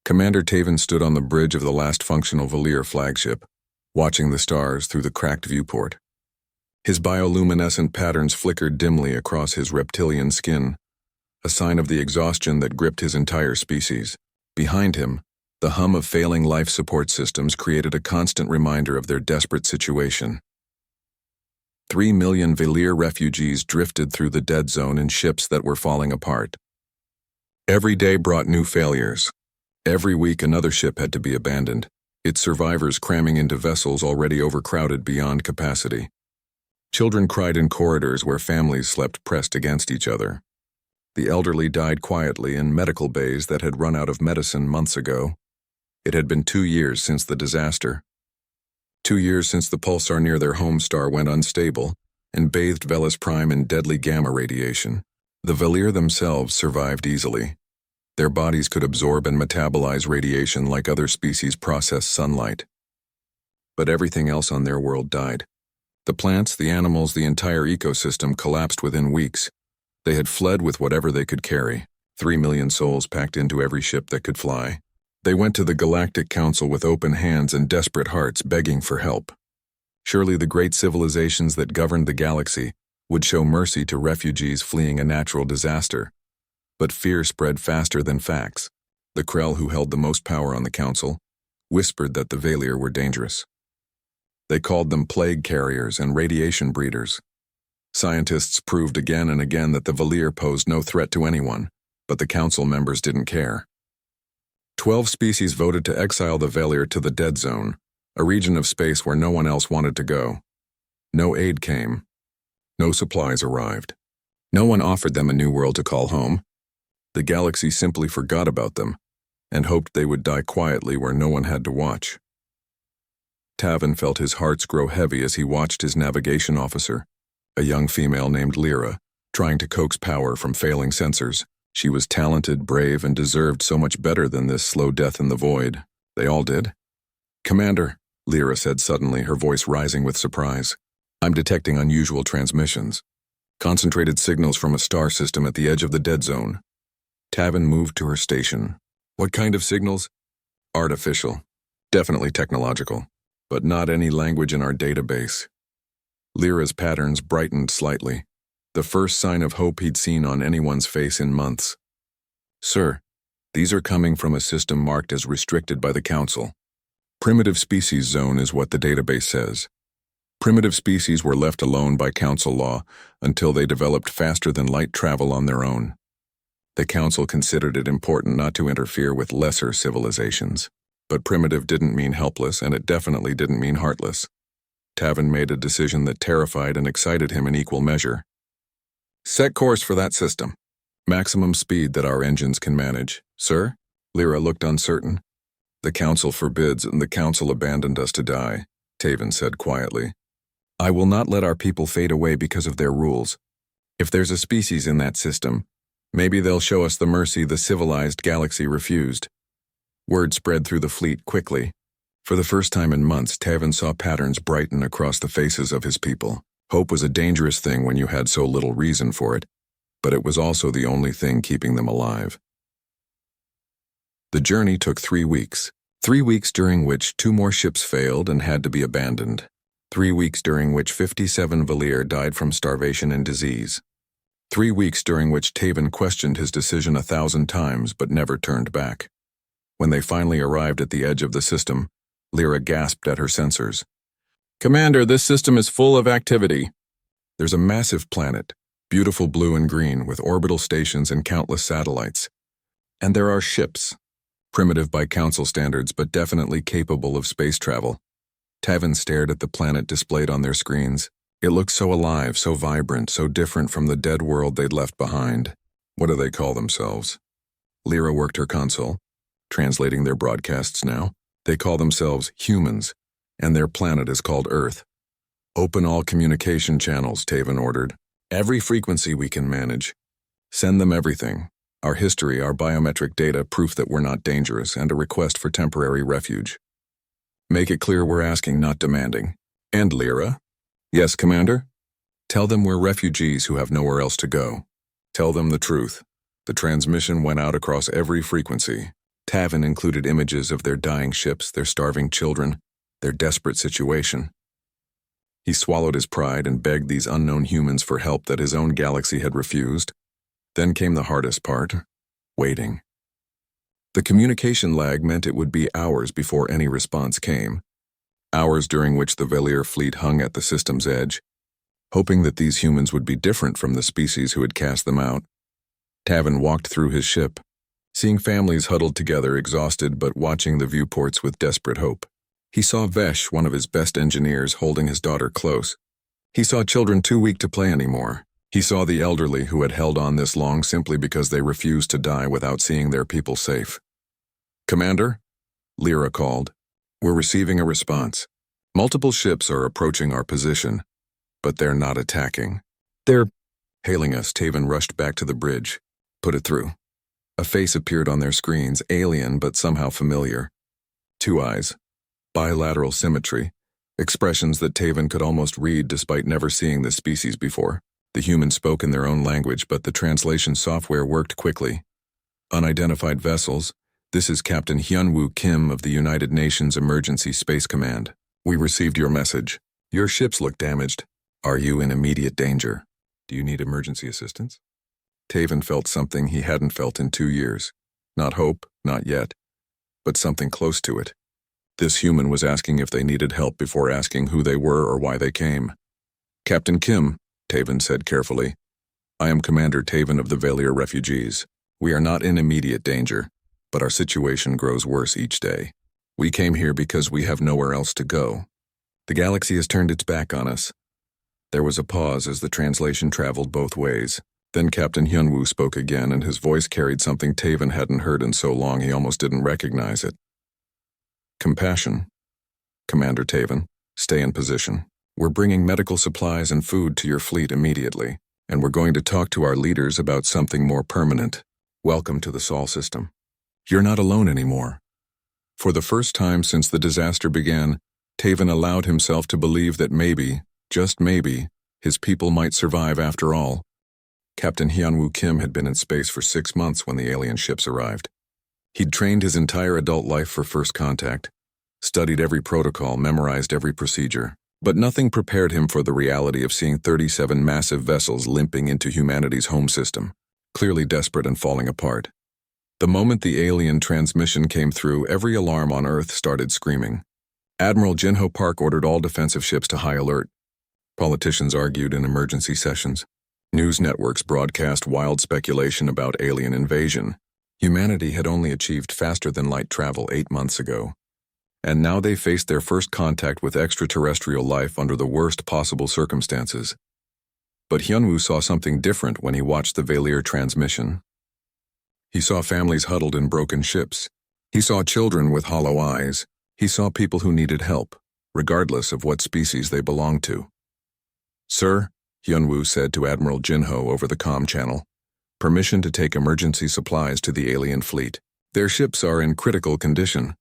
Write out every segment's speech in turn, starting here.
Commander Taven stood on the bridge of the last functional Valir flagship, watching the stars through the cracked viewport. His bioluminescent patterns flickered dimly across his reptilian skin, a sign of the exhaustion that gripped his entire species. Behind him, the hum of failing life support systems created a constant reminder of their desperate situation. 3 million Valir refugees drifted through the dead zone in ships that were falling apart. Every day brought new failures. Every week another ship had to be abandoned, its survivors cramming into vessels already overcrowded beyond capacity. Children cried in corridors where families slept pressed against each other. The elderly died quietly in medical bays that had run out of medicine months ago. It had been 2 years since the disaster. 2 years since the pulsar near their home star went unstable and bathed Velis Prime in deadly gamma radiation. The Valir themselves survived easily. Their bodies could absorb and metabolize radiation like other species process sunlight. But everything else on their world died. The plants, the animals, the entire ecosystem collapsed within weeks. They had fled with whatever they could carry, 3 million souls packed into every ship that could fly. They went to the Galactic Council with open hands and desperate hearts begging for help. Surely the great civilizations that governed the galaxy would show mercy to refugees fleeing a natural disaster. But fear spread faster than facts. The Krell, who held the most power on the council, whispered that the Valir were dangerous. They called them plague carriers and radiation breeders. Scientists proved again and again that the Valir posed no threat to anyone, but the council members didn't care. 12 species voted to exile the Valir to the dead zone, a region of space where no one else wanted to go. No aid came. No supplies arrived. No one offered them a new world to call home. The galaxy simply forgot about them and hoped they would die quietly where no one had to watch. Taven felt his heart grow heavy as he watched his navigation officer, a young female named Lyra, trying to coax power from failing sensors. She was talented, brave, and deserved so much better than this slow death in the void. They all did. "Commander," Lyra said suddenly, her voice rising with surprise, "I'm detecting unusual transmissions. Concentrated signals from a star system at the edge of the dead zone." Taven moved to her station. "What kind of signals?" "Artificial. Definitely technological. But not any language in our database." Lyra's patterns brightened slightly, the first sign of hope he'd seen on anyone's face in months. "Sir, these are coming from a system marked as restricted by the Council. Primitive species zone is what the database says. Primitive species were left alone by Council law until they developed faster-than-light travel on their own. The Council considered it important not to interfere with lesser civilizations. But primitive didn't mean helpless, and it definitely didn't mean heartless. Taven made a decision that terrified and excited him in equal measure. "Set course for that system. Maximum speed that our engines can manage." "Sir?" Lyra looked uncertain. "The Council forbids, and the Council abandoned us to die," Taven said quietly. "I will not let our people fade away because of their rules. If there's a species in that system, maybe they'll show us the mercy the civilized galaxy refused." Word spread through the fleet quickly. For the first time in months, Taven saw patterns brighten across the faces of his people. Hope was a dangerous thing when you had so little reason for it, but it was also the only thing keeping them alive. The journey took 3 weeks. 3 weeks during which 2 more ships failed and had to be abandoned. 3 weeks during which 57 Valir died from starvation and disease. 3 weeks during which Taven questioned his decision 1,000 times but never turned back. When they finally arrived at the edge of the system, Lyra gasped at her sensors. "Commander, this system is full of activity." "There's a massive planet, beautiful blue and green, with orbital stations and countless satellites. And there are ships, primitive by Council standards but definitely capable of space travel." Taven stared at the planet displayed on their screens. It looked so alive, so vibrant, so different from the dead world they'd left behind. "What do they call themselves?" Lyra worked her console, translating their broadcasts now. "They call themselves humans, and their planet is called Earth." "Open all communication channels," Taven ordered. "Every frequency we can manage. Send them everything. Our history, our biometric data, proof that we're not dangerous, and a request for temporary refuge. Make it clear we're asking, not demanding." "And Lyra?" "Yes, Commander?" "Tell them we're refugees who have nowhere else to go. Tell them the truth. The transmission went out across every frequency. Taven included images of their dying ships, their starving children, their desperate situation. He swallowed his pride and begged these unknown humans for help that his own galaxy had refused. Then came the hardest part: waiting. The communication lag meant it would be hours before any response came. Hours during which the Valier fleet hung at the system's edge, hoping that these humans would be different from the species who had cast them out. Taven walked through his ship, seeing families huddled together, exhausted but watching the viewports with desperate hope. He saw Vesh, one of his best engineers, holding his daughter close. He saw children too weak to play anymore. He saw the elderly who had held on this long simply because they refused to die without seeing their people safe. "Commander?" Lyra called. "We're receiving a response. Multiple ships are approaching our position, but they're not attacking. They're hailing us." Taven rushed back to the bridge. "Put it through." A face appeared on their screens, alien but somehow familiar. Two eyes, bilateral symmetry, expressions that Taven could almost read despite never seeing this species before. The humans spoke in their own language, but the translation software worked quickly. "Unidentified vessels. This is Captain Hyunwoo Kim of the United Nations Emergency Space Command. We received your message. Your ships look damaged. Are you in immediate danger? Do you need emergency assistance?" Taven felt something he hadn't felt in 2 years. Not hope, not yet, but something close to it. This human was asking if they needed help before asking who they were or why they came. "Captain Kim," Taven said carefully, "I am Commander Taven of the Valier refugees. We are not in immediate danger, but our situation grows worse each day. We came here because we have nowhere else to go. The galaxy has turned its back on us." There was a pause as the translation traveled both ways. Then Captain Hyunwoo spoke again, and his voice carried something Taven hadn't heard in so long he almost didn't recognize it. "Compassion. Commander Taven, stay in position. We're bringing medical supplies and food to your fleet immediately, and we're going to talk to our leaders about something more permanent. Welcome to the Sol system. You're not alone anymore." For the first time since the disaster began, Taven allowed himself to believe that maybe, just maybe, his people might survive after all. Captain Hyunwoo Kim had been in space for 6 months when the alien ships arrived. He'd trained his entire adult life for first contact, studied every protocol, memorized every procedure, but nothing prepared him for the reality of seeing 37 massive vessels limping into humanity's home system, clearly desperate and falling apart. The moment the alien transmission came through, every alarm on Earth started screaming. Admiral Jinho Park ordered all defensive ships to high alert. Politicians argued in emergency sessions. News networks broadcast wild speculation about alien invasion. Humanity had only achieved faster-than-light travel 8 months ago, and now they faced their first contact with extraterrestrial life under the worst possible circumstances. But Hyunwoo saw something different when he watched the Valier transmission. He saw families huddled in broken ships. He saw children with hollow eyes. He saw people who needed help, regardless of what species they belonged to. "Sir," Hyunwoo said to Admiral Jinho over the comm channel, "permission to take emergency supplies to the alien fleet. Their ships are in critical condition."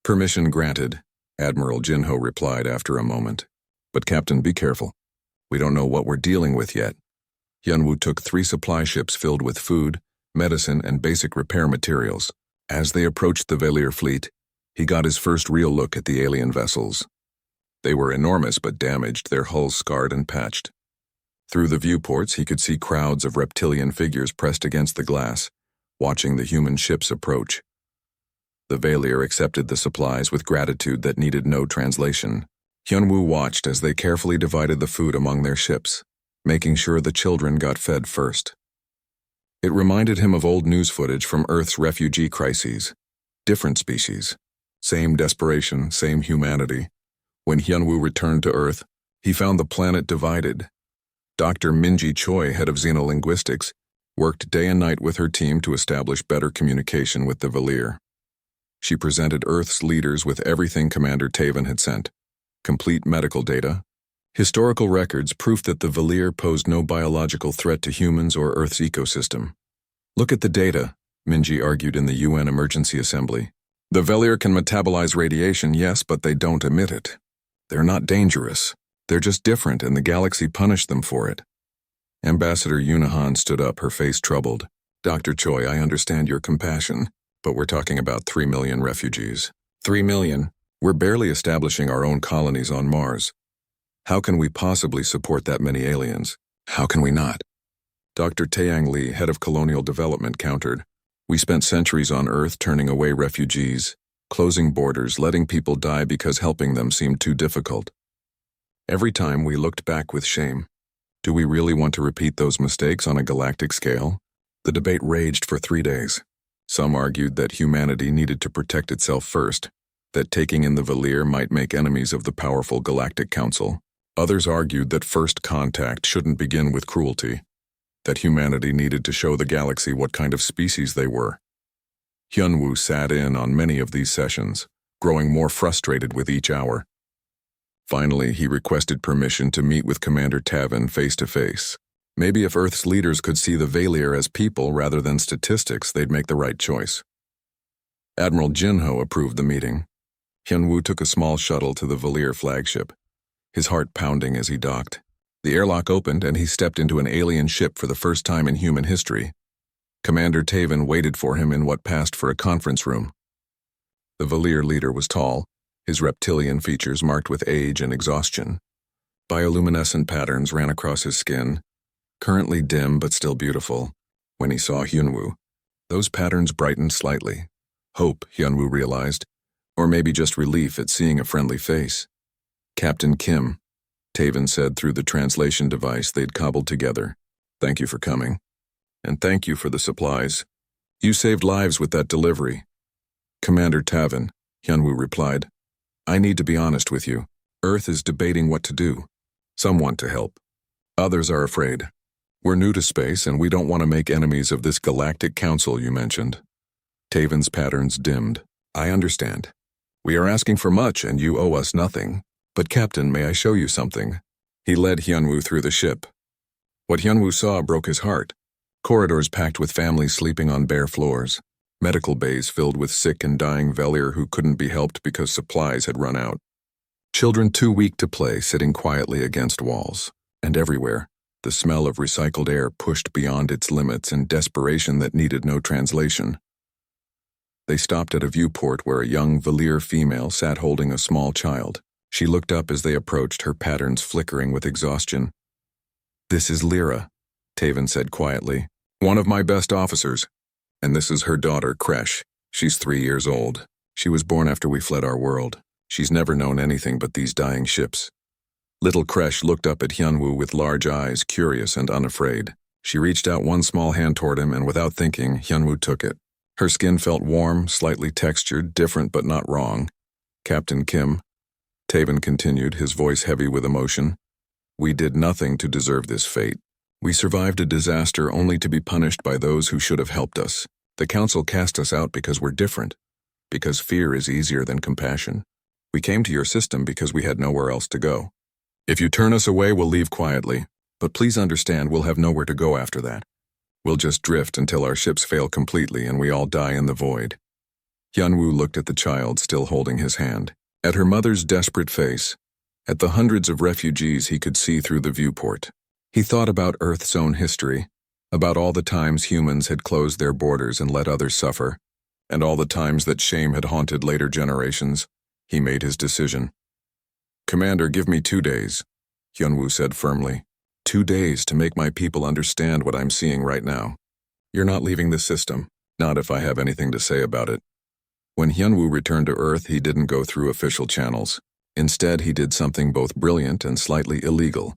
"Permission granted," Admiral Jinho replied after a moment. "But Captain, be careful. We don't know what we're dealing with yet." Hyunwoo took 3 supply ships filled with food, medicine, and basic repair materials. As they approached the Valier fleet, he got his first real look at the alien vessels. They were enormous but damaged, their hulls scarred and patched. Through the viewports, he could see crowds of reptilian figures pressed against the glass, watching the human ships approach. The Valier accepted the supplies with gratitude that needed no translation. Hyunwoo watched as they carefully divided the food among their ships, making sure the children got fed first. It reminded him of old news footage from Earth's refugee crises. Different species. Same desperation, same humanity. When Hyunwoo returned to Earth, he found the planet divided. Dr. Minji Choi, head of xenolinguistics, worked day and night with her team to establish better communication with the Valier. She presented Earth's leaders with everything Commander Taven had sent: complete medical data, historical records, proof that the Valier posed no biological threat to humans or Earth's ecosystem. "Look at the data," Minji argued in the UN Emergency Assembly. "The Valier can metabolize radiation, yes, but they don't emit it. They're not dangerous. They're just different, and the galaxy punished them for it." Ambassador Yunahan stood up, her face troubled. "Dr. Choi, I understand your compassion. but we're talking about 3 million refugees. 3 million? We're barely establishing our own colonies on Mars. How can we possibly support that many aliens? How can we not? Dr. Taeyang Lee, head of colonial development, countered. We spent centuries on Earth turning away refugees, closing borders, letting people die because helping them seemed too difficult. Every time we looked back with shame. Do we really want to repeat those mistakes on a galactic scale? The debate raged for 3 days. Some argued that humanity needed to protect itself first, that taking in the Valir might make enemies of the powerful Galactic Council. Others argued that first contact shouldn't begin with cruelty, that humanity needed to show the galaxy what kind of species they were. Hyunwoo sat in on many of these sessions, growing more frustrated with each hour. Finally, he requested permission to meet with Commander Tavin face to face. Maybe if Earth's leaders could see the Valir as people rather than statistics, they'd make the right choice. Admiral Jinho approved the meeting. Hyunwoo took a small shuttle to the Valir flagship, his heart pounding as he docked. The airlock opened and he stepped into an alien ship for the first time in human history. Commander Tavin waited for him in what passed for a conference room. The Valir leader was tall, his reptilian features marked with age and exhaustion. Bioluminescent patterns ran across his skin, currently dim but still beautiful. When he saw Hyunwoo, those patterns brightened slightly. Hope, Hyunwoo realized, or maybe just relief at seeing a friendly face. Captain Kim, Tavin said through the translation device they'd cobbled together. Thank you for coming. And thank you for the supplies. You saved lives with that delivery. Commander Tavin, Hyunwoo replied. I need to be honest with you. Earth is debating what to do. Some want to help. Others are afraid. We're new to space and we don't want to make enemies of this Galactic Council you mentioned. Tavin's patterns dimmed. I understand. We are asking for much and you owe us nothing. But Captain, may I show you something? He led Hyunwoo through the ship. What Hyunwoo saw broke his heart. Corridors packed with families sleeping on bare floors. Medical bays filled with sick and dying Valir who couldn't be helped because supplies had run out. Children too weak to play sitting quietly against walls. And everywhere, the smell of recycled air pushed beyond its limits in desperation that needed no translation. They stopped at a viewport where a young Valir female sat holding a small child. She looked up as they approached, her patterns flickering with exhaustion. This is Lyra, Tavin said quietly. One of my best officers. And this is her daughter, Kresh. She's 3 years old. She was born after we fled our world. She's never known anything but these dying ships. Little Kresh looked up at Hyunwoo with large eyes, curious and unafraid. She reached out one small hand toward him, and without thinking, Hyunwoo took it. Her skin felt warm, slightly textured, different but not wrong. Captain Kim, Tavin continued, his voice heavy with emotion. We did nothing to deserve this fate. We survived a disaster only to be punished by those who should have helped us. The Council cast us out because we're different, because fear is easier than compassion. We came to your system because we had nowhere else to go. If you turn us away, we'll leave quietly, but please understand we'll have nowhere to go after that. We'll just drift until our ships fail completely and we all die in the void. Hyunwoo looked at the child still holding his hand, at her mother's desperate face, at the hundreds of refugees he could see through the viewport. He thought about Earth's own history, about all the times humans had closed their borders and let others suffer, and all the times that shame had haunted later generations. He made his decision. Commander, give me 2 days, Hyunwoo said firmly. 2 days to make my people understand what I'm seeing right now. You're not leaving the system, not if I have anything to say about it. When Hyunwoo returned to Earth, he didn't go through official channels. Instead, he did something both brilliant and slightly illegal.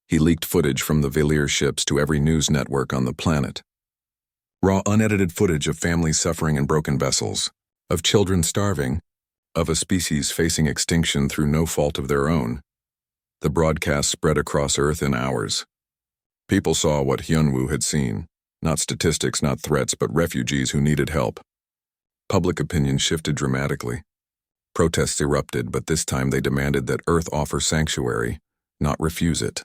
He leaked footage from the Valir ships to every news network on the planet. Raw, unedited footage of families suffering in broken vessels, of children starving, of a species facing extinction through no fault of their own. The broadcast spread across Earth in hours. People saw what Hyunwoo had seen. Not statistics, not threats, but refugees who needed help. Public opinion shifted dramatically. Protests erupted, but this time they demanded that Earth offer sanctuary, not refuse it.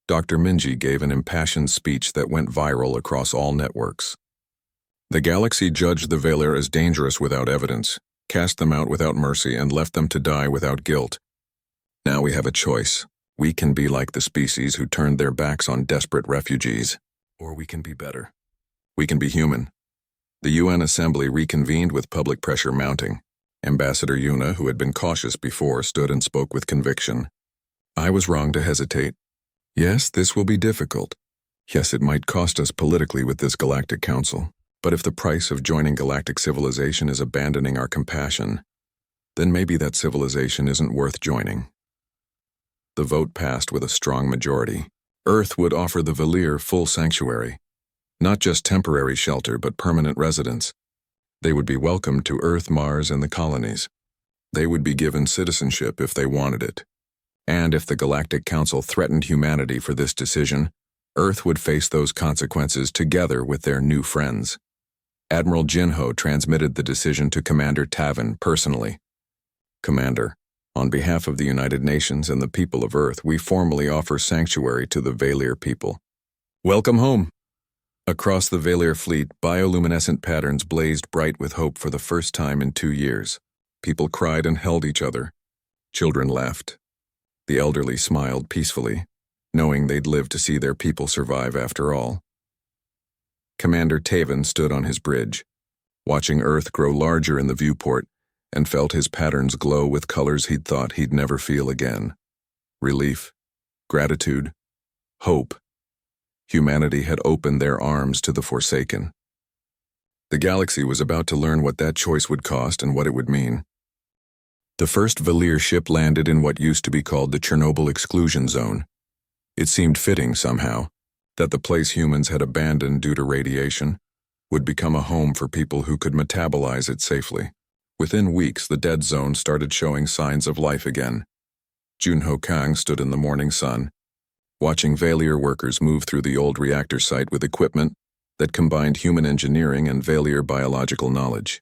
Dr. Minji gave an impassioned speech that went viral across all networks. The galaxy judged the Valir as dangerous without evidence, cast them out without mercy, and left them to die without guilt. Now we have a choice. We can be like the species who turned their backs on desperate refugees, or we can be better. We can be human. The UN Assembly reconvened with public pressure mounting. Ambassador Yuna, who had been cautious before, stood and spoke with conviction. I was wrong to hesitate. Yes, this will be difficult. Yes, it might cost us politically with this Galactic Council. But if the price of joining galactic civilization is abandoning our compassion, then maybe that civilization isn't worth joining. The vote passed with a strong majority. Earth would offer the Valir full sanctuary. Not just temporary shelter, but permanent residence. They would be welcomed to Earth, Mars, and the colonies. They would be given citizenship if they wanted it. And if the Galactic Council threatened humanity for this decision, Earth would face those consequences together with their new friends. Admiral Jinho transmitted the decision to Commander Tavin personally. Commander, on behalf of the United Nations and the people of Earth, we formally offer sanctuary to the Valir people. Welcome home! Across the Valir fleet, bioluminescent patterns blazed bright with hope for the first time in 2 years. People cried and held each other. Children laughed. The elderly smiled peacefully, knowing they'd live to see their people survive after all. Commander Taven stood on his bridge, watching Earth grow larger in the viewport, and felt his patterns glow with colors he'd thought he'd never feel again. Relief, gratitude, hope. Humanity had opened their arms to the Forsaken. The galaxy was about to learn what that choice would cost and what it would mean. The first Valir ship landed in what used to be called the Chernobyl Exclusion Zone. It seemed fitting, somehow, that the place humans had abandoned due to radiation would become a home for people who could metabolize it safely. Within weeks, the dead zone started showing signs of life again. Junho Kang stood in the morning sun, watching Valir workers move through the old reactor site with equipment that combined human engineering and Valir biological knowledge.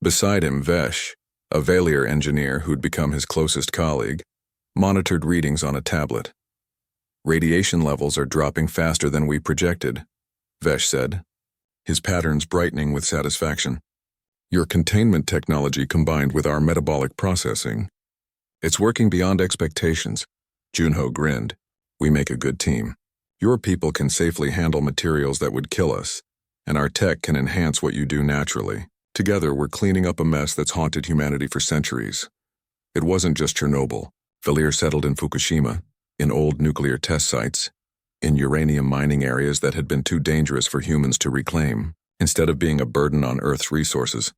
Beside him, Vesh, a Valir engineer who'd become his closest colleague, monitored readings on a tablet. Radiation levels are dropping faster than we projected, Vesh said, his patterns brightening with satisfaction. Your containment technology combined with our metabolic processing. It's working beyond expectations. Junho grinned. We make a good team. Your people can safely handle materials that would kill us, and our tech can enhance what you do naturally. Together, we're cleaning up a mess that's haunted humanity for centuries. It wasn't just Chernobyl. Valir settled in Fukushima, in old nuclear test sites, in uranium mining areas that had been too dangerous for humans to reclaim. Instead of being a burden on Earth's resources,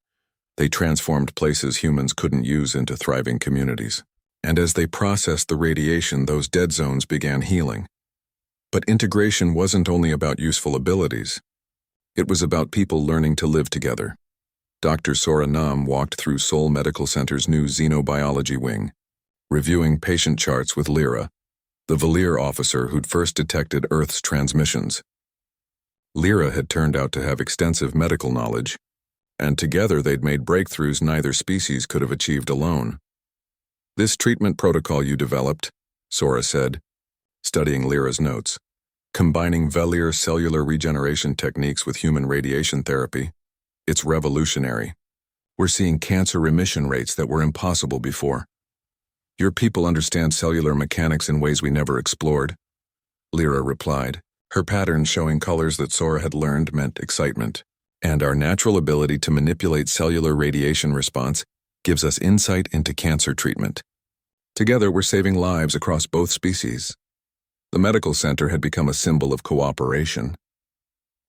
they transformed places humans couldn't use into thriving communities. And as they processed the radiation, those dead zones began healing. But integration wasn't only about useful abilities. It was about people learning to live together. Dr. Sora Nam walked through Seoul Medical Center's new xenobiology wing, reviewing patient charts with Lyra, the Valir officer who'd first detected Earth's transmissions. Lyra had turned out to have extensive medical knowledge, and together they'd made breakthroughs neither species could have achieved alone. This treatment protocol you developed, Sora said, studying Lyra's notes, combining Valir cellular regeneration techniques with human radiation therapy, it's revolutionary. We're seeing cancer remission rates that were impossible before. Your people understand cellular mechanics in ways we never explored, Lyra replied. Her patterns showing colors that Sora had learned meant excitement. And our natural ability to manipulate cellular radiation response gives us insight into cancer treatment. Together, we're saving lives across both species. The medical center had become a symbol of cooperation.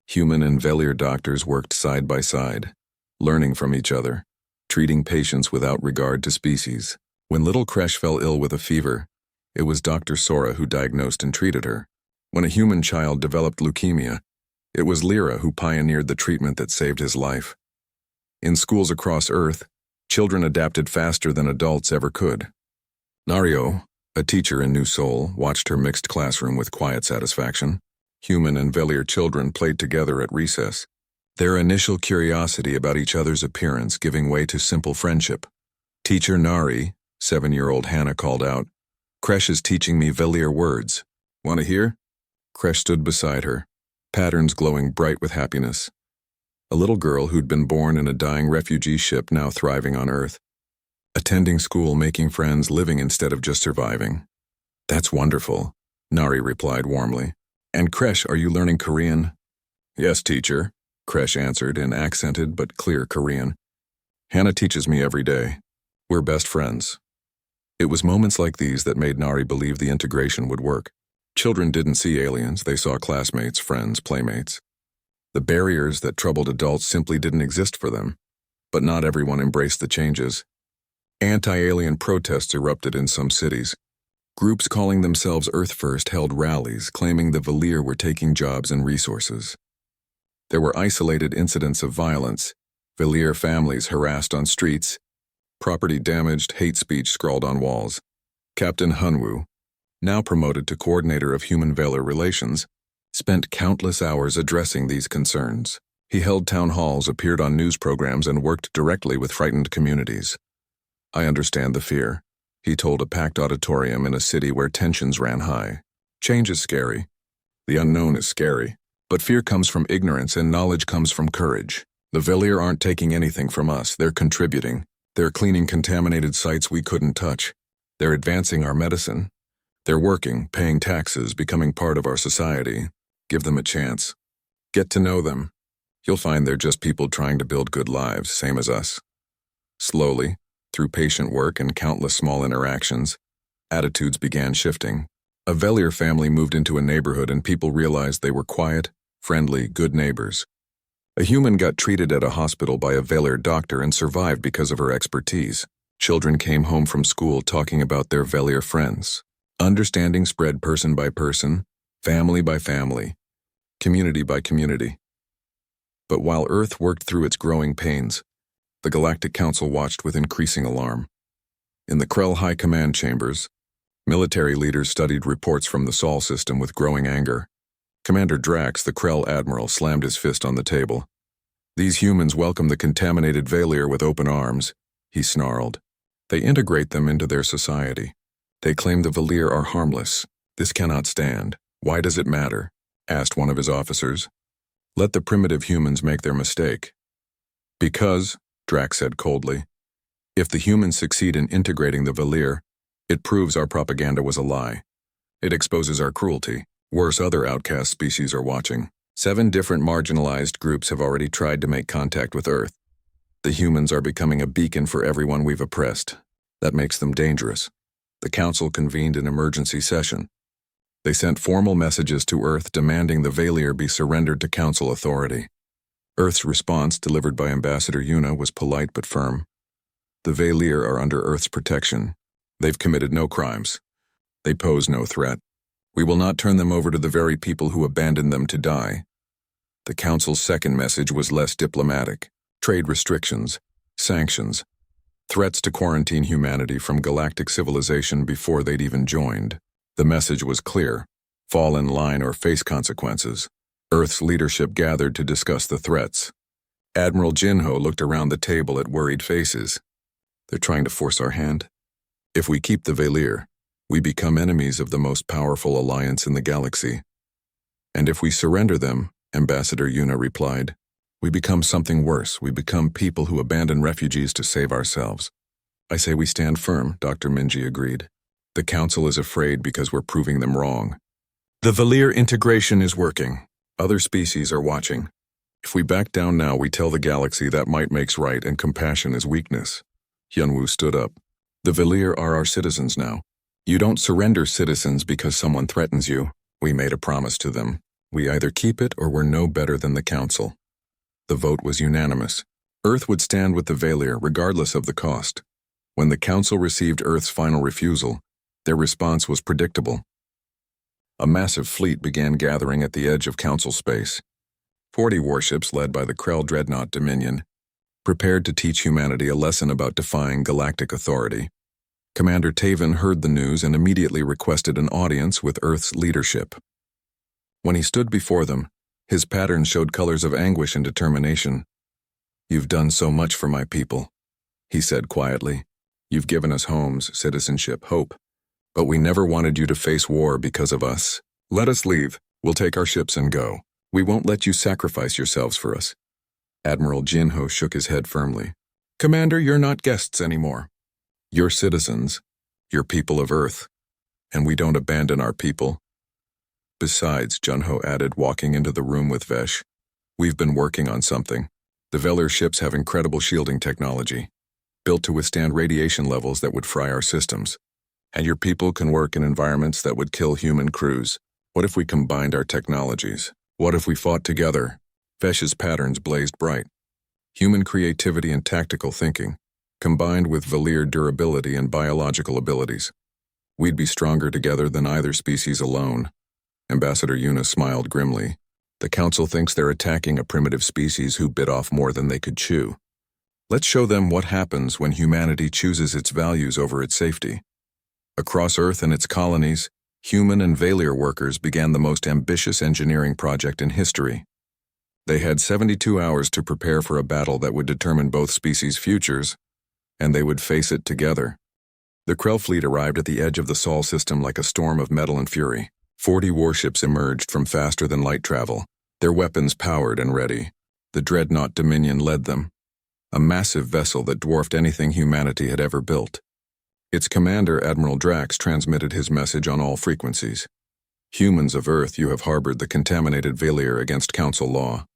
Human and Valir doctors worked side by side, learning from each other, treating patients without regard to species. When little Kresh fell ill with a fever, it was Dr. Sora who diagnosed and treated her. When a human child developed leukemia, it was Lyra who pioneered the treatment that saved his life. In schools across Earth, children adapted faster than adults ever could. Nario, a teacher in New Seoul, watched her mixed classroom with quiet satisfaction. Human and Valir children played together at recess, their initial curiosity about each other's appearance giving way to simple friendship. Teacher Nari, 7-year-old Hannah called out, Kresh is teaching me Valir words. Want to hear? Kresh stood beside her, patterns glowing bright with happiness. A little girl who'd been born in a dying refugee ship now thriving on Earth. Attending school, making friends, living instead of just surviving. That's wonderful, Nari replied warmly. And Kresh, are you learning Korean? Yes, teacher. Kresh answered in accented but clear Korean. Hannah teaches me every day. We're best friends. It was moments like these that made Nari believe the integration would work. Children didn't see aliens, they saw classmates, friends, playmates. The barriers that troubled adults simply didn't exist for them. But not everyone embraced the changes. Anti-alien protests erupted in some cities. Groups calling themselves Earth First held rallies claiming the Valir were taking jobs and resources. There were isolated incidents of violence, Valir families harassed on streets, property damaged, hate speech scrawled on walls. Captain Hunwoo, now promoted to coordinator of human-Valir relations, spent countless hours addressing these concerns. He held town halls, appeared on news programs, and worked directly with frightened communities. I understand the fear, he told a packed auditorium in a city where tensions ran high. Change is scary. The unknown is scary. But fear comes from ignorance and knowledge comes from courage. The Valir aren't taking anything from us, they're contributing. They're cleaning contaminated sites we couldn't touch. They're advancing our medicine. They're working, paying taxes, becoming part of our society. Give them a chance. Get to know them. You'll find they're just people trying to build good lives, same as us. Slowly, through patient work and countless small interactions, attitudes began shifting. A Valir family moved into a neighborhood and people realized they were quiet, friendly, good neighbors. A human got treated at a hospital by a Valir doctor and survived because of her expertise. Children came home from school talking about their Valir friends. Understanding spread person by person, family by family, community by community. But while Earth worked through its growing pains, the Galactic Council watched with increasing alarm. In the Krell High Command chambers, military leaders studied reports from the Sol system with growing anger. Commander Drax, the Krell Admiral, slammed his fist on the table. These humans welcome the contaminated Valir with open arms, he snarled. They integrate them into their society. They claim the Valir are harmless. This cannot stand. Why does it matter? Asked one of his officers. Let the primitive humans make their mistake. Because, Drax said coldly, if the humans succeed in integrating the Valir, it proves our propaganda was a lie. It exposes our cruelty. Worse, other outcast species are watching. 7 different marginalized groups have already tried to make contact with Earth. The humans are becoming a beacon for everyone we've oppressed. That makes them dangerous. The Council convened an emergency session. They sent formal messages to Earth demanding the Valir be surrendered to Council authority. Earth's response, delivered by Ambassador Yuna, was polite but firm. The Valir are under Earth's protection. They've committed no crimes. They pose no threat. We will not turn them over to the very people who abandoned them to die. The Council's second message was less diplomatic. Trade restrictions, sanctions, threats to quarantine humanity from galactic civilization before they'd even joined. The message was clear. Fall in line or face consequences. Earth's leadership gathered to discuss the threats. Admiral Jinho looked around the table at worried faces. They're trying to force our hand. If we keep the Valir, we become enemies of the most powerful alliance in the galaxy. And if we surrender them, Ambassador Yuna replied, we become something worse. We become people who abandon refugees to save ourselves. I say we stand firm, Dr. Minji agreed. The Council is afraid because we're proving them wrong. The Valir integration is working. Other species are watching. If we back down now, we tell the galaxy that might makes right and compassion is weakness. Hyunwoo stood up. The Valir are our citizens now. You don't surrender citizens because someone threatens you. We made a promise to them. We either keep it or we're no better than the Council. The vote was unanimous. Earth would stand with the Valir regardless of the cost. When the Council received Earth's final refusal, their response was predictable. A massive fleet began gathering at the edge of Council space. 40 warships led by the Krell Dreadnought Dominion, prepared to teach humanity a lesson about defying galactic authority. Commander Taven heard the news and immediately requested an audience with Earth's leadership. When he stood before them, his pattern showed colors of anguish and determination. You've done so much for my people, he said quietly. You've given us homes, citizenship, hope. But we never wanted you to face war because of us. Let us leave. We'll take our ships and go. We won't let you sacrifice yourselves for us. Admiral Jinho shook his head firmly. Commander, you're not guests anymore. You're citizens. You're people of Earth. And we don't abandon our people. Besides, Junho added, walking into the room with Vesh, We've been working on something. The Velir ships have incredible shielding technology, built to withstand radiation levels that would fry our systems. And your people can work in environments that would kill human crews. What if we combined our technologies? What if we fought together? Vesh's patterns blazed bright. Human creativity and tactical thinking, combined with Velir durability and biological abilities. We'd be stronger together than either species alone. Ambassador Yuna smiled grimly. The Council thinks they're attacking a primitive species who bit off more than they could chew. Let's show them what happens when humanity chooses its values over its safety. Across Earth and its colonies, human and Velir workers began the most ambitious engineering project in history. They had 72 hours to prepare for a battle that would determine both species' futures, and they would face it together. The Krell fleet arrived at the edge of the Sol system like a storm of metal and fury. 40 warships emerged from faster-than-light travel, their weapons powered and ready. The Dreadnought Dominion led them, a massive vessel that dwarfed anything humanity had ever built. Its commander, Admiral Drax, transmitted his message on all frequencies. Humans of Earth, you have harbored the contaminated Velir against Council law.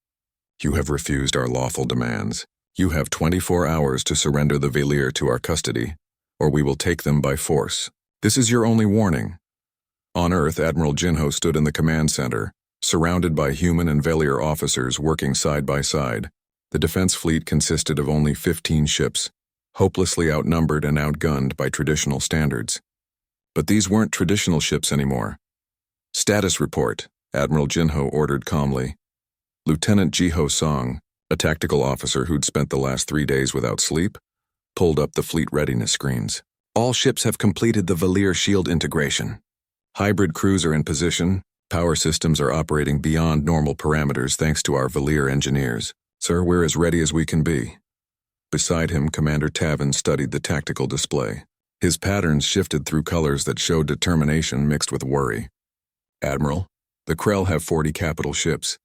You have refused our lawful demands. You have 24 hours to surrender the Velir to our custody, or we will take them by force. This is your only warning. On Earth, Admiral Jinho stood in the command center, surrounded by human and Velir officers working side by side. The defense fleet consisted of only 15 ships, hopelessly outnumbered and outgunned by traditional standards. But these weren't traditional ships anymore. Status report, Admiral Jinho ordered calmly. Lieutenant Jiho Song, a tactical officer who'd spent the last 3 days without sleep, pulled up the fleet readiness screens. All ships have completed the Velir shield integration. Hybrid crews are in position. Power systems are operating beyond normal parameters thanks to our Velir engineers. Sir, we're as ready as we can be. Beside him, Commander Tavin studied the tactical display. His patterns shifted through colors that showed determination mixed with worry. Admiral, the Krell have 40 capital ships.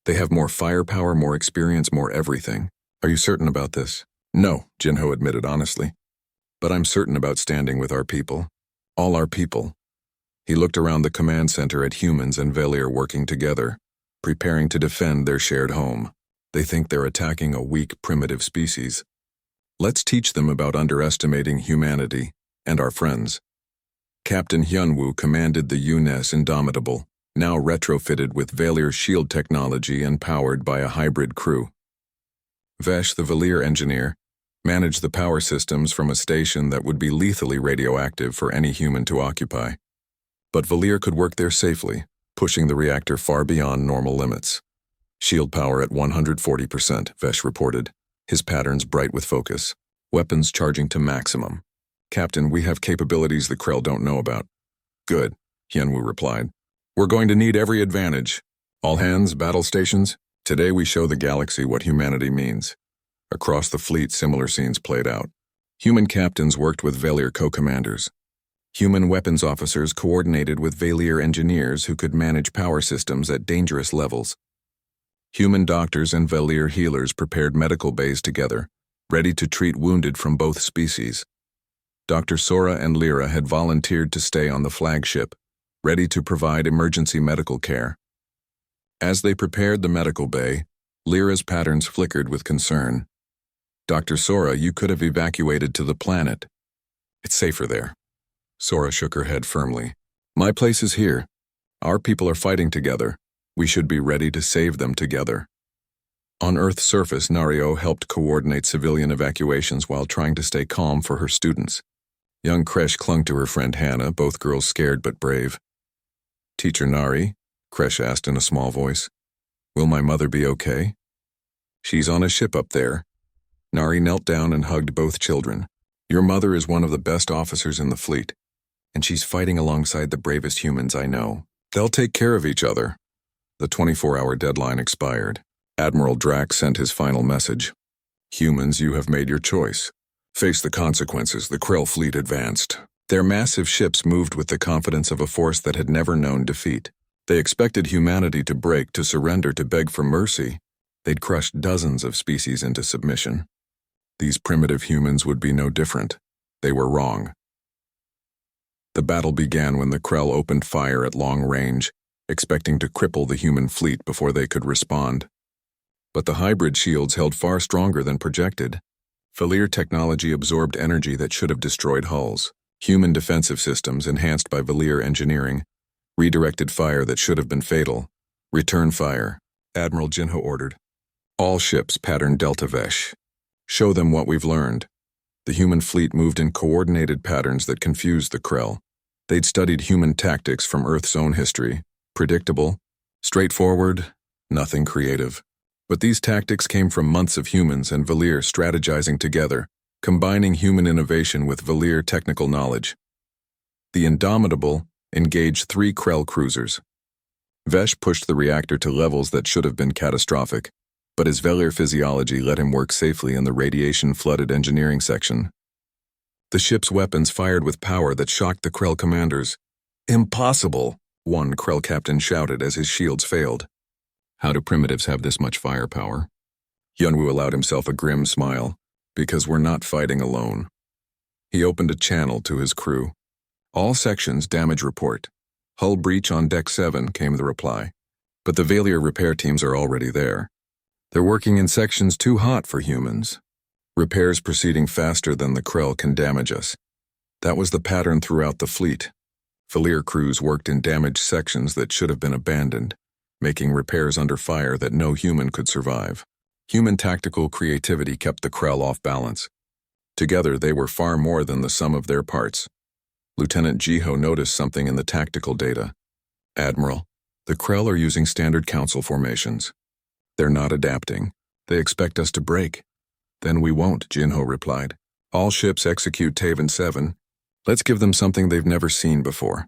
They have more firepower, more experience, more everything. Are you certain about this? No, Jinho admitted honestly. But I'm certain about standing with our people. All our people. He looked around the command center at humans and Velir working together, preparing to defend their shared home. They think they're attacking a weak, primitive species. Let's teach them about underestimating humanity and our friends. Captain Hyunwoo commanded the UNES Indomitable, now retrofitted with Velir shield technology and powered by a hybrid crew. Vesh, the Velir engineer, managed the power systems from a station that would be lethally radioactive for any human to occupy. But Velir could work there safely, pushing the reactor far beyond normal limits. Shield power at 140%, Vesh reported, his patterns bright with focus. Weapons charging to maximum. Captain, we have capabilities the Krell don't know about. Good, Hyunwoo replied. We're going to need every advantage. All hands, battle stations. Today we show the galaxy what humanity means. Across the fleet, similar scenes played out. Human captains worked with Velir co-commanders. Human weapons officers coordinated with Velir engineers who could manage power systems at dangerous levels. Human doctors and Velir healers prepared medical bays together, ready to treat wounded from both species. Dr. Sora and Lyra had volunteered to stay on the flagship, ready to provide emergency medical care. As they prepared the medical bay, Lyra's patterns flickered with concern. Dr. Sora, you could have evacuated to the planet. It's safer there. Sora shook her head firmly. My place is here. Our people are fighting together. We should be ready to save them together. On Earth's surface, Nario helped coordinate civilian evacuations while trying to stay calm for her students. Young Kresh clung to her friend Hannah, both girls scared but brave. Teacher Nari, Kresh asked in a small voice, will my mother be okay? She's on a ship up there. Nari knelt down and hugged both children. Your mother is one of the best officers in the fleet, and she's fighting alongside the bravest humans I know. They'll take care of each other. The 24-hour deadline expired. Admiral Drax sent his final message. Humans, you have made your choice. Face the consequences. The Krell fleet advanced. Their massive ships moved with the confidence of a force that had never known defeat. They expected humanity to break, to surrender, to beg for mercy. They'd crushed dozens of species into submission. These primitive humans would be no different. They were wrong. The battle began when the Krell opened fire at long range, expecting to cripple the human fleet before they could respond. But the hybrid shields held far stronger than projected. Valir technology absorbed energy that should have destroyed hulls. Human defensive systems, enhanced by Valir engineering, redirected fire that should have been fatal. Return fire, Admiral Jinho ordered. All ships pattern Delta Vesh. Show them what we've learned. The human fleet moved in coordinated patterns that confused the Krell. They'd studied human tactics from Earth's own history. Predictable, straightforward, nothing creative. But these tactics came from months of humans and Valir strategizing together, combining human innovation with Valir technical knowledge. The Indomitable engaged 3 Krell cruisers. Vesh pushed the reactor to levels that should have been catastrophic, but his Valir physiology let him work safely in the radiation-flooded engineering section. The ship's weapons fired with power that shocked the Krell commanders. "Impossible!" one Krell captain shouted as his shields failed. How do primitives have this much firepower? Yunwu allowed himself a grim smile, because we're not fighting alone. He opened a channel to his crew. All sections damage report. Hull breach on Deck 7, came the reply. But the Valir repair teams are already there. They're working in sections too hot for humans. Repairs proceeding faster than the Krell can damage us. That was the pattern throughout the fleet. Valir crews worked in damaged sections that should have been abandoned, making repairs under fire that no human could survive. Human tactical creativity kept the Krell off balance. Together, they were far more than the sum of their parts. Lieutenant Jiho noticed something in the tactical data. "Admiral, the Krell are using standard council formations. They're not adapting. They expect us to break." "Then we won't," Jinho replied. "All ships execute Taven 7. Let's give them something they've never seen before."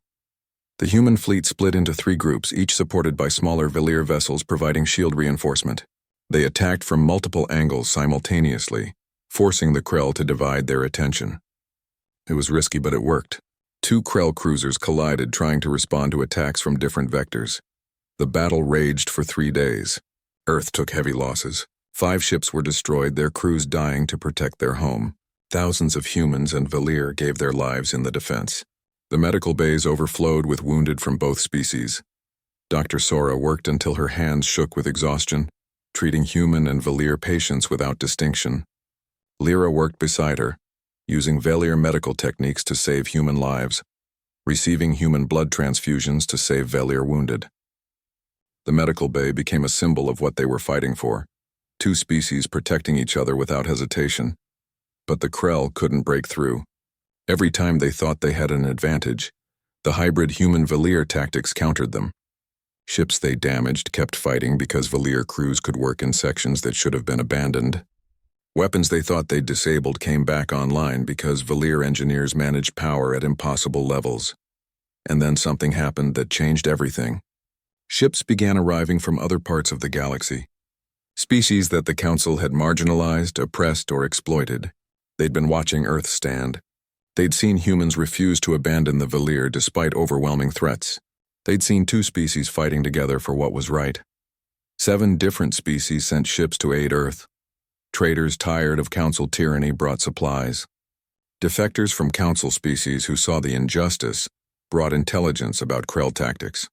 The human fleet split into 3 groups, each supported by smaller Valir vessels providing shield reinforcement. They attacked from multiple angles simultaneously, forcing the Krell to divide their attention. It was risky, but it worked. 2 Krell cruisers collided, trying to respond to attacks from different vectors. The battle raged for 3 days. Earth took heavy losses. 5 ships were destroyed, their crews dying to protect their home. Thousands of humans and Valir gave their lives in the defense. The medical bays overflowed with wounded from both species. Dr. Sora worked until her hands shook with exhaustion, treating human and Valir patients without distinction. Lyra worked beside her, using Valir medical techniques to save human lives, receiving human blood transfusions to save Valir wounded. The medical bay became a symbol of what they were fighting for, 2 species protecting each other without hesitation. But the Krell couldn't break through. Every time they thought they had an advantage, the hybrid human-Valir tactics countered them. Ships they damaged kept fighting because Valir crews could work in sections that should have been abandoned. Weapons they thought they'd disabled came back online because Valir engineers managed power at impossible levels. And then something happened that changed everything. Ships began arriving from other parts of the galaxy. Species that the Council had marginalized, oppressed, or exploited. They'd been watching Earth stand. They'd seen humans refuse to abandon the Valir despite overwhelming threats. They'd seen 2 species fighting together for what was right. 7 different species sent ships to aid Earth. Traders tired of Council tyranny brought supplies. Defectors from Council species who saw the injustice brought intelligence about Krell tactics.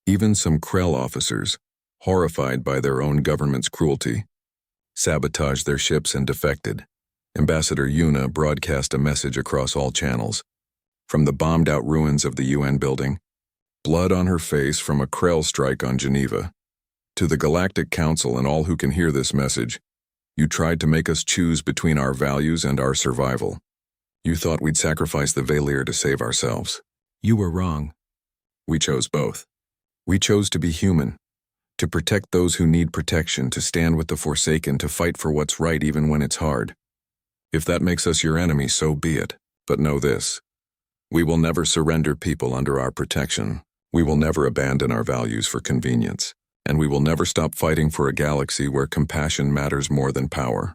Even some Krell officers, horrified by their own government's cruelty, sabotaged their ships and defected. Ambassador Yuna broadcast a message across all channels. From the bombed-out ruins of the UN building, blood on her face from a Krell strike on Geneva, to the Galactic Council and all who can hear this message, you tried to make us choose between our values and our survival. You thought we'd sacrifice the Valir to save ourselves. You were wrong. We chose both. We chose to be human, to protect those who need protection, to stand with the Forsaken, to fight for what's right even when it's hard. If that makes us your enemy, so be it. But know this. We will never surrender people under our protection. We will never abandon our values for convenience. And we will never stop fighting for a galaxy where compassion matters more than power.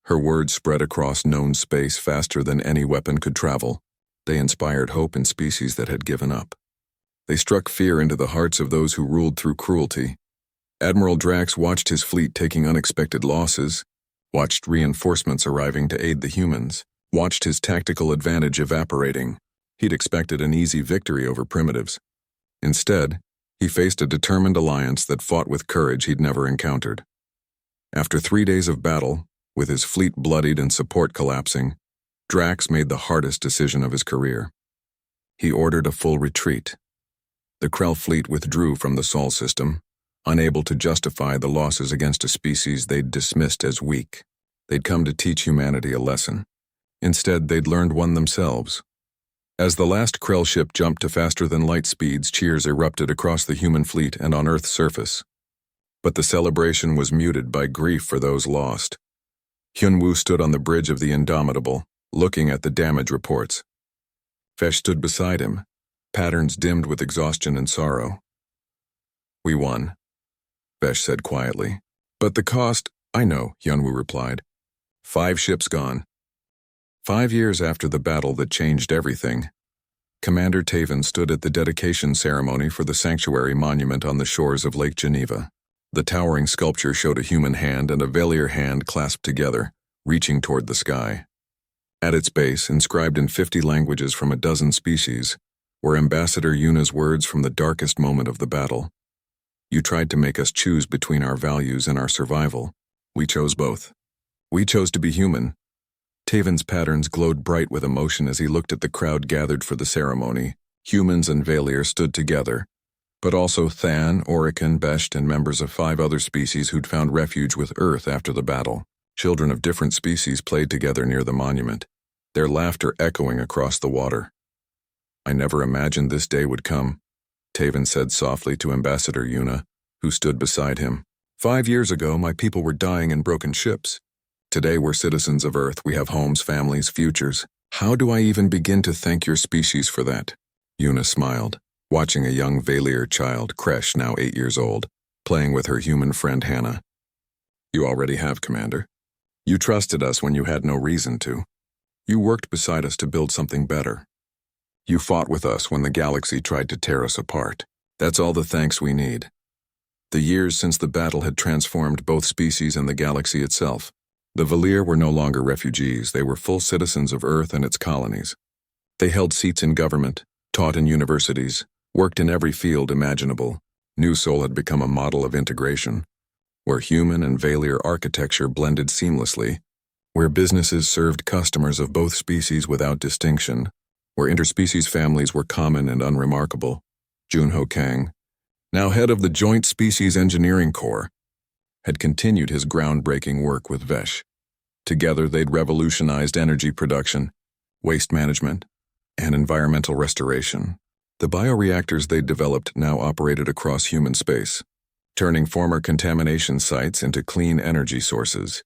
Her words spread across known space faster than any weapon could travel. They inspired hope in species that had given up. They struck fear into the hearts of those who ruled through cruelty. Admiral Drax watched his fleet taking unexpected losses, watched reinforcements arriving to aid the humans, watched his tactical advantage evaporating. He'd expected an easy victory over primitives. Instead, he faced a determined alliance that fought with courage he'd never encountered. After 3 days of battle, with his fleet bloodied and support collapsing, Drax made the hardest decision of his career. He ordered a full retreat. The Krell fleet withdrew from the Sol system, unable to justify the losses against a species they'd dismissed as weak. They'd come to teach humanity a lesson. Instead, they'd learned one themselves. As the last Krell ship jumped to faster-than-light speeds, cheers erupted across the human fleet and on Earth's surface. But the celebration was muted by grief for those lost. Hyunwoo stood on the bridge of the Indomitable, looking at the damage reports. Vesh stood beside him, patterns dimmed with exhaustion and sorrow. "We won," Vesh said quietly. "But the cost—" "I know," Hyunwoo replied. 5 ships gone. 5 years after the battle that changed everything, Commander Taven stood at the dedication ceremony for the sanctuary monument on the shores of Lake Geneva. The towering sculpture showed a human hand and a Valier hand clasped together, reaching toward the sky. At its base, inscribed in 50 languages from a dozen species, were Ambassador Yuna's words from the darkest moment of the battle. "You tried to make us choose between our values and our survival. We chose both. We chose to be human." Taven's patterns glowed bright with emotion as he looked at the crowd gathered for the ceremony. Humans and Valier stood together, but also Than, Orican, Besht, and members of 5 other species who'd found refuge with Earth after the battle. Children of different species played together near the monument, their laughter echoing across the water. "I never imagined this day would come," Taven said softly to Ambassador Yuna, who stood beside him. "5 years ago, my people were dying in broken ships. Today we're citizens of Earth. We have homes, families, futures. How do I even begin to thank your species for that?" Yuna smiled, watching a young Valier child, Kresh, now 8 years old, playing with her human friend Hannah. "You already have, Commander. You trusted us when you had no reason to. You worked beside us to build something better. You fought with us when the galaxy tried to tear us apart. That's all the thanks we need." The years since the battle had transformed both species and the galaxy itself. The Valier were no longer refugees. They were full citizens of Earth and its colonies. They held seats in government, taught in universities, worked in every field imaginable. New Sol had become a model of integration, where human and Valier architecture blended seamlessly, where businesses served customers of both species without distinction, where interspecies families were common and unremarkable. Junho Kang, now head of the Joint Species Engineering Corps, had continued his groundbreaking work with Vesh. Together they'd revolutionized energy production, waste management, and environmental restoration. The bioreactors they'd developed now operated across human space, turning former contamination sites into clean energy sources.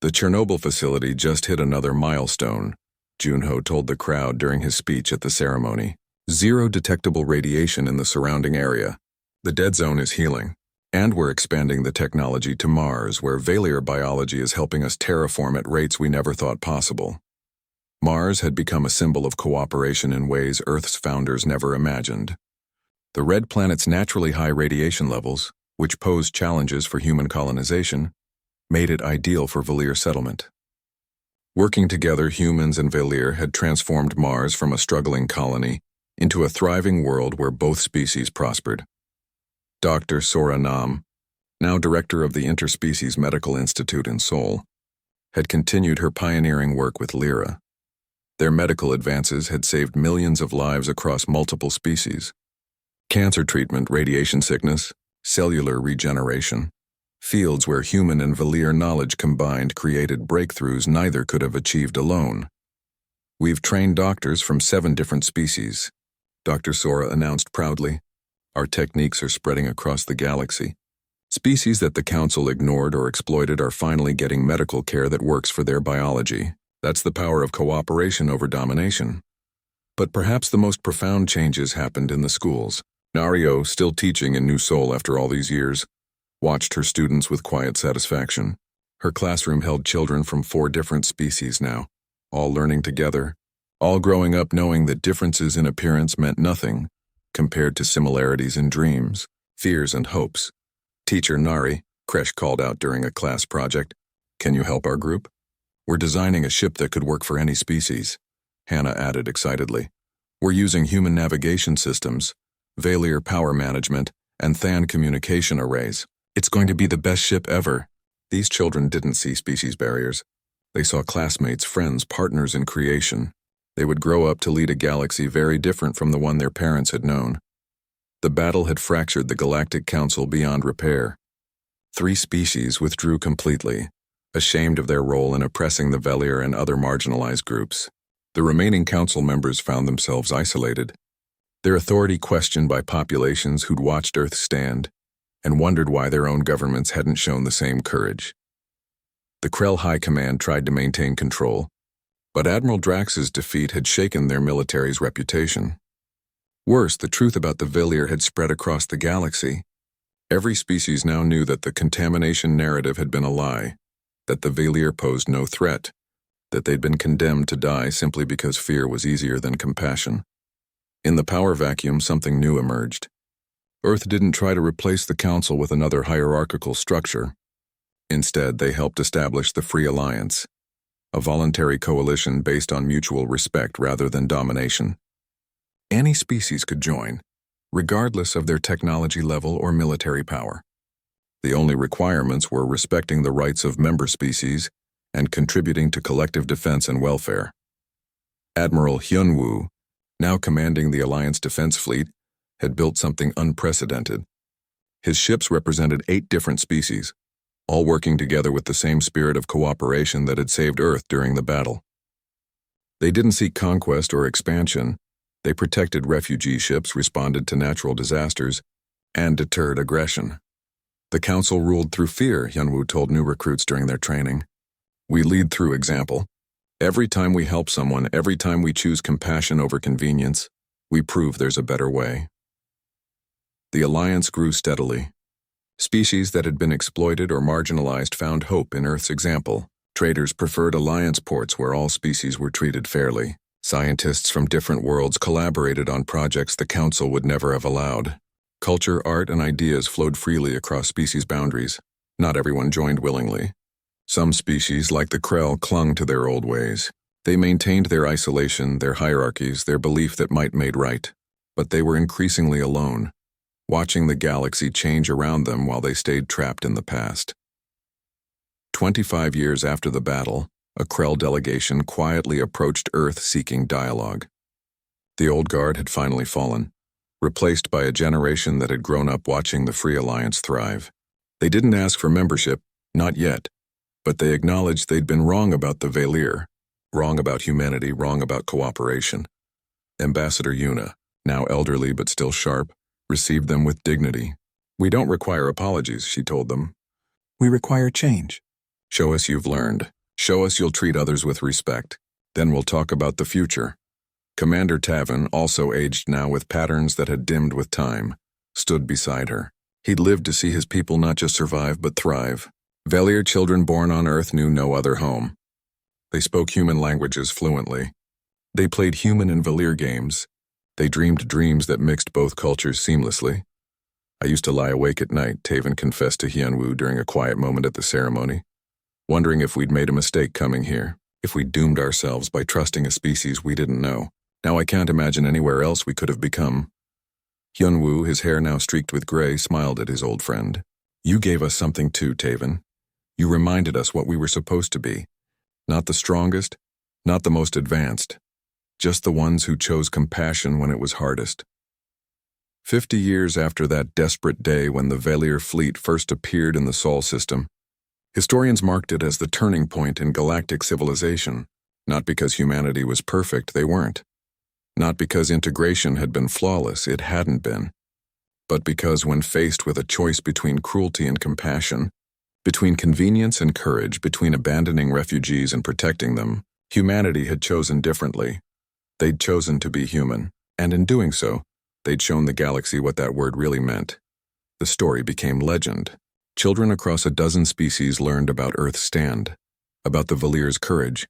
The Chernobyl facility just hit another milestone, Junho told the crowd during his speech at the ceremony. 0 detectable radiation in the surrounding area. The dead zone is healing. And we're expanding the technology to Mars, where Valier biology is helping us terraform at rates we never thought possible. Mars had become a symbol of cooperation in ways Earth's founders never imagined. The red planet's naturally high radiation levels, which posed challenges for human colonization, made it ideal for Valier settlement. Working together, humans and Valier had transformed Mars from a struggling colony into a thriving world where both species prospered. Dr. Sora Nam, now director of the Interspecies Medical Institute in Seoul, had continued her pioneering work with Lyra. Their medical advances had saved millions of lives across multiple species. Cancer treatment, radiation sickness, cellular regeneration, fields where human and Valier knowledge combined created breakthroughs neither could have achieved alone. "We've trained doctors from 7 different species," Dr. Sora announced proudly. "Our techniques are spreading across the galaxy. Species that the Council ignored or exploited are finally getting medical care that works for their biology. That's the power of cooperation over domination." But perhaps the most profound changes happened in the schools. Nario, still teaching in New Seoul after all these years, watched her students with quiet satisfaction. Her classroom held children from 4 different species now, all learning together, all growing up knowing that differences in appearance meant nothing compared to similarities in dreams, fears, and hopes. "Teacher Nari," Kresh called out during a class project, "can you help our group? We're designing a ship that could work for any species," Hannah added excitedly. "We're using human navigation systems, Valier power management, and Than communication arrays. It's going to be the best ship ever." These children didn't see species barriers. They saw classmates, friends, partners in creation. They would grow up to lead a galaxy very different from the one their parents had known. The battle had fractured the Galactic Council beyond repair. 3 species withdrew completely, ashamed of their role in oppressing the Velier and other marginalized groups. The remaining council members found themselves isolated, their authority questioned by populations who'd watched Earth stand and wondered why their own governments hadn't shown the same courage. The Krell High Command tried to maintain control, but Admiral Drax's defeat had shaken their military's reputation. Worse, the truth about the Velier had spread across the galaxy. Every species now knew that the contamination narrative had been a lie, that the Velier posed no threat, that they'd been condemned to die simply because fear was easier than compassion. In the power vacuum, something new emerged. Earth didn't try to replace the Council with another hierarchical structure. Instead, they helped establish the Free Alliance, a voluntary coalition based on mutual respect rather than domination. Any species could join, regardless of their technology level or military power. The only requirements were respecting the rights of member species and contributing to collective defense and welfare. Admiral Hyun-woo, now commanding the Alliance Defense Fleet, had built something unprecedented. His ships represented 8 different species, all working together with the same spirit of cooperation that had saved Earth during the battle. They didn't seek conquest or expansion. They protected refugee ships, responded to natural disasters, and deterred aggression. The Council ruled through fear, Hyun-woo told new recruits during their training. We lead through example. Every time we help someone, every time we choose compassion over convenience, we prove there's a better way. The alliance grew steadily. Species that had been exploited or marginalized found hope in Earth's example. Traders preferred alliance ports where all species were treated fairly. Scientists from different worlds collaborated on projects the Council would never have allowed. Culture, art, and ideas flowed freely across species boundaries. Not everyone joined willingly. Some species, like the Krell, clung to their old ways. They maintained their isolation, their hierarchies, their belief that might made right. But they were increasingly alone, watching the galaxy change around them while they stayed trapped in the past. 25 years after the battle, a Krell delegation quietly approached Earth seeking dialogue. The old guard had finally fallen, replaced by a generation that had grown up watching the Free Alliance thrive. They didn't ask for membership, not yet, but they acknowledged they'd been wrong about the Velier, wrong about humanity, wrong about cooperation. Ambassador Yuna, now elderly but still sharp, received them with dignity. We don't require apologies, she told them. We require change. Show us you've learned. Show us you'll treat others with respect. Then we'll talk about the future. Commander Tavin, also aged now with patterns that had dimmed with time, stood beside her. He'd lived to see his people not just survive but thrive. Velier children born on Earth knew no other home. They spoke human languages fluently. They played human and Velier games. They dreamed dreams that mixed both cultures seamlessly. I used to lie awake at night, Tavin confessed to Hyun-woo during a quiet moment at the ceremony, wondering if we'd made a mistake coming here, if we'd doomed ourselves by trusting a species we didn't know. Now I can't imagine anywhere else we could have become. Hyun-woo, his hair now streaked with gray, smiled at his old friend. You gave us something too, Tavin. You reminded us what we were supposed to be. Not the strongest, not the most advanced, just the ones who chose compassion when it was hardest. 50 years after that desperate day when the Velier fleet first appeared in the Sol system, historians marked it as the turning point in galactic civilization, not because humanity was perfect, they weren't. Not because integration had been flawless, it hadn't been. But because when faced with a choice between cruelty and compassion, between convenience and courage, between abandoning refugees and protecting them, humanity had chosen differently. They'd chosen to be human, and in doing so, they'd shown the galaxy what that word really meant. The story became legend. Children across a dozen species learned about Earth's stand, about the Velier's courage,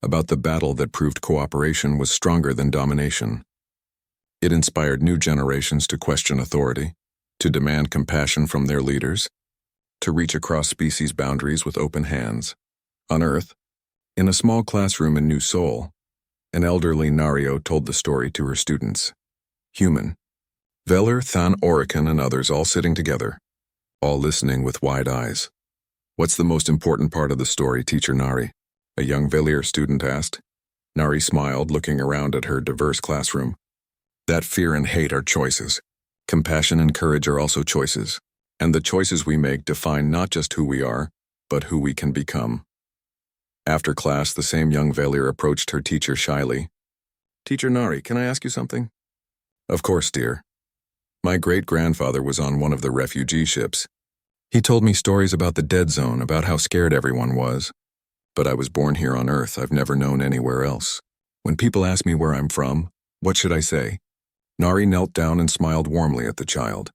about the battle that proved cooperation was stronger than domination. It inspired new generations to question authority, to demand compassion from their leaders, to reach across species boundaries with open hands. On Earth, in a small classroom in New Seoul, an elderly Nario told the story to her students. Human. Veller, Than, Orican, and others all sitting together, all listening with wide eyes. What's the most important part of the story, Teacher Nari? A young Valier student asked. Nari smiled, looking around at her diverse classroom. That fear and hate are choices. Compassion and courage are also choices. And the choices we make define not just who we are, but who we can become. After class, the same young Valier approached her teacher shyly. Teacher Nari, can I ask you something? Of course, dear. My great-grandfather was on one of the refugee ships. He told me stories about the dead zone, about how scared everyone was. But I was born here on Earth. I've never known anywhere else. When people ask me where I'm from, what should I say? Nari knelt down and smiled warmly at the child.